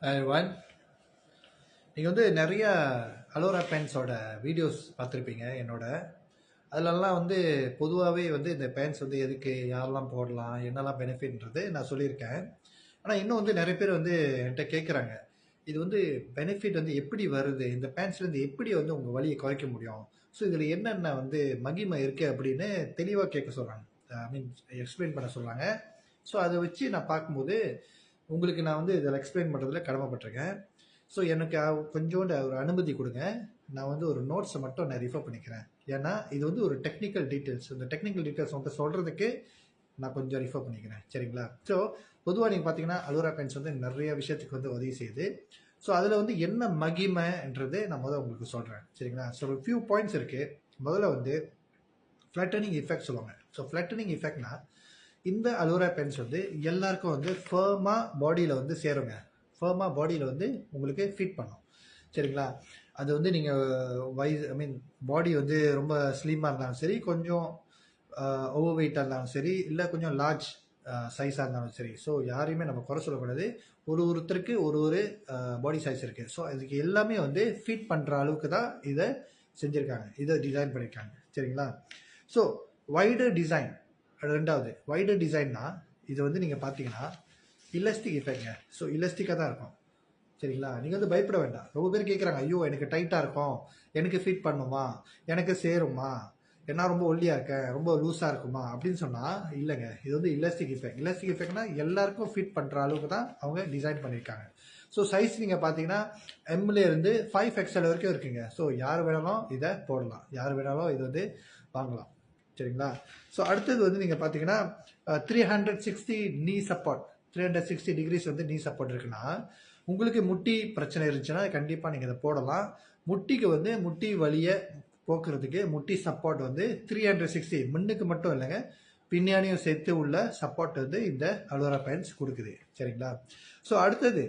One நீங்கள் வந்து நிறையா அலோரா பேன்ஸோட வீடியோஸ் பார்த்துருப்பீங்க என்னோட. அதிலெல்லாம் வந்து பொதுவாகவே வந்து இந்த பேன்ஸ் வந்து எதுக்கு யாரெல்லாம் போடலாம் என்னெல்லாம் பெனிஃபிட்ன்றது நான் சொல்லியிருக்கேன். ஆனால் இன்னும் வந்து நிறைய பேர் வந்து என்கிட்ட கேட்குறாங்க, இது வந்து பெனிஃபிட் வந்து எப்படி வருது, இந்த பேன்ஸ்லேருந்து எப்படி வந்து உங்கள் வலியை குறைக்க முடியும், ஸோ இதில் என்னென்ன வந்து மகிமை இருக்குது அப்படின்னு தெளிவாக கேட்க சொல்கிறாங்க. ஐ மீன் எக்ஸ்பிளைன் பண்ண சொல்கிறாங்க. ஸோ அதை வச்சு நான் பார்க்கும்போது உங்களுக்கு நான் வந்து இதில் எக்ஸ்பிளைன் பண்ணுறதுல கடமைப்பட்டிருக்கேன். ஸோ எனக்கு கொஞ்சோண்டு ஒரு அனுமதி கொடுங்க. நான் வந்து ஒரு நோட்ஸை மட்டும் நான் ரிஃபர் பண்ணிக்கிறேன். ஏன்னா இது வந்து ஒரு டெக்னிக்கல் டீட்டெயில்ஸ். இந்த டெக்னிக்கல் டீட்டெயில்ஸ் மட்டும் சொல்கிறதுக்கு நான் கொஞ்சம் ரிஃபர் பண்ணிக்கிறேன், சரிங்களா? ஸோ பொதுவாக நீங்கள் பார்த்தீங்கன்னா அலோரா பென்ஸ் வந்து நிறைய விஷயத்துக்கு வந்து உதவி செய்யுது. ஸோ அதில் வந்து என்ன மகிமைன்றது நான் முதல்ல உங்களுக்கு சொல்கிறேன், சரிங்களா? ஸோ ஒரு ஃபியூ பாயிண்ட்ஸ் இருக்குது. முதல்ல வந்து ஃப்ளட்டனிங் எஃபெக்ட் சொல்லுவாங்க. ஸோ ஃப்ளட்டனிங் எஃபெக்ட்னா இந்த அலோரா பென்ஸ் வந்து எல்லாருக்கும் வந்து ஃபர்மாக பாடியில் வந்து சேருங்க. ஃபர்மாக பாடியில் வந்து உங்களுக்கு ஃபிட் பண்ணும், சரிங்களா? அது வந்து நீங்கள் ஐ மீன் பாடி வந்து ரொம்ப ஸ்லிம்மாக இருந்தாலும் சரி, கொஞ்சம் ஓவர் வெயிட்டாக இருந்தாலும் சரி, இல்லை கொஞ்சம் லார்ஜ் சைஸாக இருந்தாலும் சரி, ஸோ யாரையுமே நம்ம குறை சொல்லக்கூடாது. ஒருத்தருக்கு ஒரு பாடி சைஸ் இருக்குது. ஸோ இதுக்கு எல்லாமே வந்து ஃபிட் பண்ணுற அளவுக்கு தான் இதை செஞ்சுருக்காங்க, இதை டிசைன் பண்ணியிருக்காங்க, சரிங்களா? So wider design. ரெண்டாவது வைடர் டிசைன்னா இது வந்து நீங்கள் பார்த்தீங்கன்னா இலாஸ்டிக் எஃபெக்ட்ங்க. ஸோ இலாஸ்டிக்காக தான் இருக்கும், சரிங்களா? நீங்கள் வந்து பயப்பட வேண்டாம். ரொம்ப பேர் கேட்குறாங்க, ஐயோ எனக்கு டைட்டாக இருக்கும், எனக்கு ஃபிட் பண்ணுமா, எனக்கு சேருமா, என்ன ரொம்ப ஒல்லியாக இருக்கேன், ரொம்ப லூஸாக இருக்குமா அப்படின்னு சொன்னால் இல்லைங்க. இது வந்து இலாஸ்டிக் எஃபெக்ட். இலாஸ்டிக் எஃபெக்ட்னா எல்லாருக்கும் ஃபிட் பண்ணுற அளவுக்கு தான் அவங்க டிசைன் பண்ணியிருக்காங்க. ஸோ சைஸ் நீங்கள் பார்த்தீங்கன்னா எம்லேருந்து 5XL வரைக்கும் இருக்குங்க. ஸோ யார் வேணாலும் இதை போடலாம், யார் வேணாலும் இது வந்து வாங்கலாம், சரிங்களா? ஸோ அடுத்தது வந்து நீங்கள் பார்த்தீங்கன்னா 360 நீ சப்போர்ட். 360 டிகிரிஸ் வந்து நீ சப்போர்ட் இருக்குன்னா, உங்களுக்கு முட்டி பிரச்சனை இருந்துச்சுன்னா கண்டிப்பாக நீங்கள் இதை போடலாம். முட்டிக்கு வந்து முட்டி வலியை போக்குறதுக்கு முட்டி சப்போர்ட் வந்து 360 முன்னுக்கு மட்டும் இல்லைங்க, பின்னாடியும் சேர்த்து உள்ள சப்போர்ட் வந்து இந்த அலோரா பேன்ஸ் கொடுக்குது, சரிங்களா? ஸோ அடுத்தது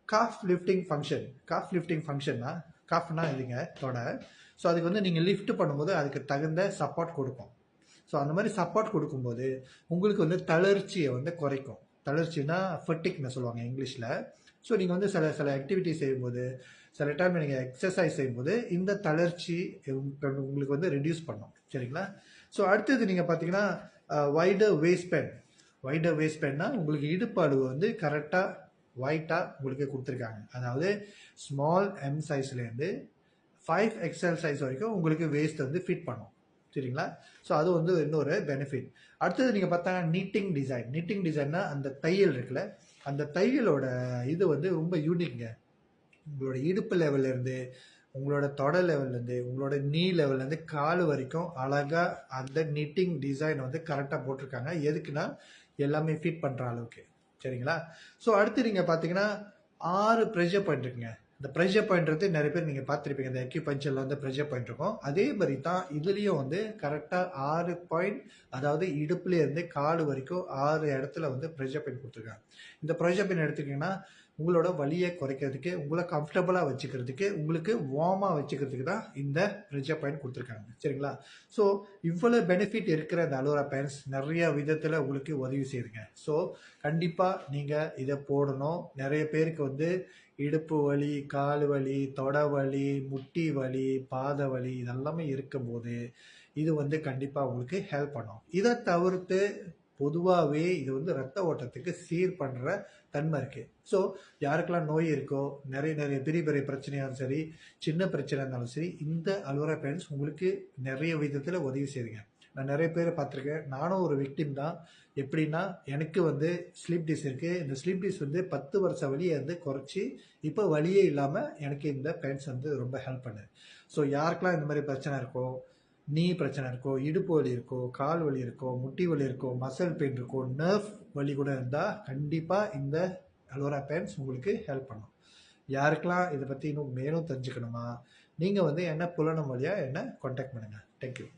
calf lifting function. Calf lifting ஃபங்க்ஷன்னா, காஃப்னா இல்லைங்க தொடை. ஸோ அதுக்கு வந்து நீங்கள் லிஃப்ட் பண்ணும்போது அதுக்கு தகுந்த சப்போர்ட் கொடுக்கும். ஸோ அந்த மாதிரி சப்போர்ட் கொடுக்கும்போது உங்களுக்கு வந்து தளர்ச்சியை வந்து குறைக்கும். தளர்ச்சின்னா ஃபட்டிக்னு சொல்லுவாங்க இங்கிலீஷில். ஸோ நீங்கள் வந்து சில சில ஆக்டிவிட்டி செய்யும்போது, சில டைம் நீங்கள் எக்ஸசைஸ் செய்யும்போது இந்த தளர்ச்சி உங்களுக்கு வந்து ரெடியூஸ் பண்ணும், சரிங்களா? ஸோ அடுத்தது நீங்கள் பார்த்தீங்கன்னா wider waistband. Wider waist பேன்னா உங்களுக்கு இடுப்பு அளவு வந்து கரெக்டாக ஒயிட்டாக உங்களுக்கு கொடுத்துருக்காங்க. அதாவது ஸ்மால் எம் சைஸ்லேருந்து 5XL சைஸ் வரைக்கும் உங்களுக்கு வேஸ்ட் வந்து ஃபிட் பண்ணும், சரிங்களா? ஸோ அது வந்து இன்னொரு பெனிஃபிட். அடுத்தது நீங்கள் பார்த்தா நீட்டிங் டிசைன். நீட்டிங் டிசைன்னா அந்த தையல் இருக்குல்ல, அந்த தையலோட இது வந்து ரொம்ப யூனிக்ங்க. உங்களோட இடுப்பு லெவல்லேருந்து, உங்களோட தொடை லெவல்லேருந்து, உங்களோட நீ லெவல்லேருந்து கால் வரைக்கும் அழகாக அந்த நீட்டிங் டிசைன் வந்து கரெக்டாக போட்டிருக்காங்க. எதுக்குன்னா எல்லாமே ஃபிட் பண்ணுற அளவுக்கு, சரிங்களா? ஸோ அடுத்து நீங்கள் பார்த்தீங்கன்னா 6 ப்ரெஷர் பாயிண்ட் இருக்குங்க. இந்த ப்ரெஷர் பாயிண்ட் நிறைய பேர் நீங்கள் பார்த்துருப்பீங்க, இந்த அக்யூபஞ்சரில் வந்து ப்ரெஷர் பாயிண்ட் இருக்கும். அதே மாதிரி தான் இதுலேயும் வந்து கரெக்டாக 6 பாயிண்ட், அதாவது இடுப்புலேருந்து கால் வரைக்கும் 6 இடத்துல வந்து ப்ரெஷர் பாயிண்ட் கொடுத்துருக்காங்க. இந்த ப்ரெஷர் பாயிண்ட் எடுத்துக்கிட்டிங்கன்னா உங்களோட வலியை குறைக்கிறதுக்கு, உங்களை கம்ஃபர்டபுளாக வச்சுக்கிறதுக்கு, உங்களுக்கு வார்மாக வச்சுக்கிறதுக்கு தான் இந்த ப்ரெஷர் பாயிண்ட் கொடுத்துருக்காங்க, சரிங்களா? ஸோ இவ்வளோ பெனிஃபிட் இருக்கிற இந்த அலோரா பேன்ஸ் நிறைய விதத்தில் உங்களுக்கு உதவி செய்யுதுங்க. ஸோ கண்டிப்பாக நீங்கள் இதை போடணும். நிறைய பேருக்கு வந்து இடுப்பு வலி, கால் வலி, தொடை வலி, முட்டி வலி, பாத வலி இதெல்லாமே இருக்கும்போது இது வந்து கண்டிப்பாக உங்களுக்கு ஹெல்ப் பண்ணும். இதை தவிர்த்து பொதுவாகவே இது வந்து ரத்த ஓட்டத்துக்கு சீர் பண்ணுற தன்மை இருக்குது. ஸோ யாருக்கெல்லாம் நோய் இருக்கோ, நிறைய நிறைய பெரிய பெரிய பிரச்சனையாலும் சரி, சின்ன பிரச்சனை இருந்தாலும் சரி, இந்த அலோரா பேன்ஸ் உங்களுக்கு நிறைய விதத்தில் உதவி செய்யுங்க. நான் நிறைய பேரை பார்த்துருக்கேன். நானும் ஒரு விக்டிம் தான். எப்படின்னா எனக்கு வந்து ஸ்லீப் டிஸ் இருக்குது. இந்த ஸ்லீப் டிஸ் வந்து 10 வருஷ வலியை வந்து குறைச்சி இப்போ வலியே இல்லாமல் எனக்கு இந்த பேன்ஸ் வந்து ரொம்ப ஹெல்ப் பண்ணுது. ஸோ யாருக்கெல்லாம் இந்த மாதிரி பிரச்சனை இருக்கோ, நீ பிரச்சனை இருக்கோ, இடுப்பு வலி இருக்கோ, கால் வலி இருக்கோ, முட்டி வலி இருக்கோ, மசில் பெயின் இருக்கோ, நர்வ் வலி கூட இருந்தால் கண்டிப்பாக இந்த அலோரா பேன்ஸ் உங்களுக்கு ஹெல்ப் பண்ணும். யாருக்கெல்லாம் இதை பற்றி இன்னும் மேலும் தெரிஞ்சுக்கணுமா, நீங்கள் வந்து என்ன புலனும் வழியாக என்ன கான்டாக்ட் பண்ணுங்கள். தேங்க்யூ.